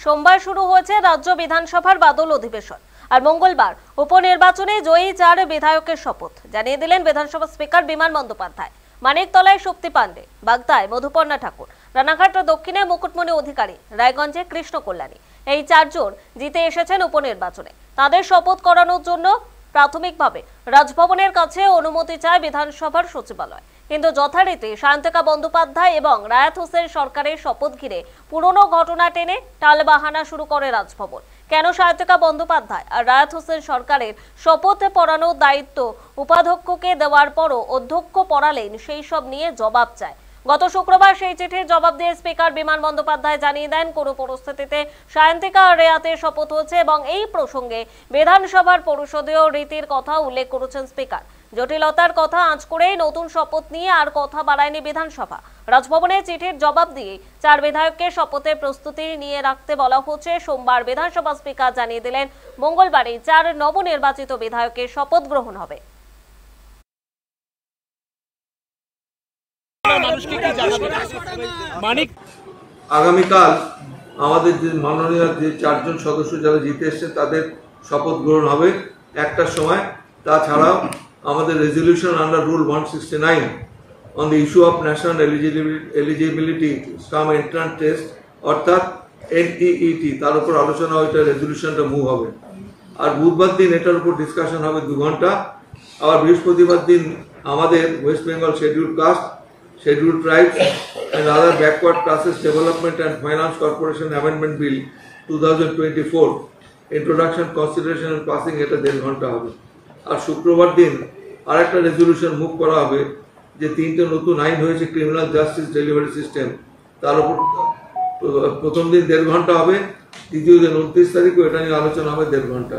সোমবার শুরু হয়েছে রাজ্য বিধানসভার বাদল অধিবেশন। আর মঙ্গলবার উপনির্বাচনে জয়ী 4 বিধায়কের শপথ জানিয়ে দিলেন বিধানসভা স্পিকার বিমান বন্দ্যোপাধ্যায়। মানিকতলায় শক্তি পাণ্ডে, বাগদায় মধুপর্ণা ঠাকুর, রানাঘাট দক্ষিণে মুকুটমণি অধিকারী, রায়গঞ্জে কৃষ্ণ কল্যাণী, এই 4 জন জিতে এসেছেন উপনির্বাচনে। তাদের শপথ করানোর জন্য প্রাথমিকভাবে রাজভবনের কাছে অনুমতি চায় বিধানসভার সচিবালয়, কিন্তু যথারীতি সায়ন্তিকা বন্দ্যোপাধ্যায় এবং রায়াত হোসেন সরকারের শপথ ঘিরে পুরনো ঘটনা টেনে টালবাহানা শুরু করে রাজভবন। কেন সায়ন্তিকা বন্দ্যোপাধ্যায় আর রায়াত হোসেন সরকারের শপথ পড়ানোর দায়িত্ব উপাধ্যক্ষকে দেওয়ার পরও অধ্যক্ষ পড়ালেন, সেই সব নিয়ে জবাব চায়। গত শুক্রবার সেই চিঠির জবাব দিয়ে স্পিকার বিমান বন্দ্যোপাধ্যায় জানিয়ে দেন কোন পরিস্থিতিতে সায়ন্তিকা আর রায়াতের শপথ হচ্ছে এবং এই প্রসঙ্গে বিধানসভার পরিষদীয় রীতির কথা উল্লেখ করেছেন স্পিকার। জটিলতার কথা আঁচ করেই নতুন শপথ নিয়ে আর কথা বাড়ায়নি বিধানসভা। রাজভবনে চিঠির জবাব দিয়ে 4 বিধায়ককে শপথের প্রস্তুতি নিয়ে রাখতে বলা হচ্ছে। সোমবার বিধানসভা স্পিকার জানিয়ে দিলেন মঙ্গলবারই 4 নবনির্বাচিত বিধায়কের শপথ গ্রহণ হবে। আগামীকাল আমাদের যে মাননীয় যে 4 জন সদস্য যারা জিতে এসেছে তাদের শপথ গ্রহণ হবে 1টার সময়। তাছাড়াও আমাদের resolution under rule 169 on the issue of national eligibility come entrance test অর্থাৎ NEET তার উপর আলোচনা হয়েছে, রেজলিউশনটা মুভ হবে। আর বুধবার দিন এটার উপর ডিসকাশন হবে 2 ঘন্টা। আবার বৃহস্পতিবার দিন আমাদের West Bengal scheduled caste, Scheduled Tribes and other backward classes development and finance corporation amendment bill 2024 introduction, consideration and passing এটা 1.5 ঘন্টা হবে। আর শুক্রবার দিন আরেকটা রেজলিউশন মুভ করা হবে যে 3টে নতুন আইন হয়েছে ক্রিমিনাল জাস্টিস ডেলিভারি সিস্টেম, তার উপর প্রথম দিন 1.5 ঘন্টা হবে, দ্বিতীয় দিন 29 তারিখও এটা নিয়ে আলোচনা হবে 1.5 ঘন্টা।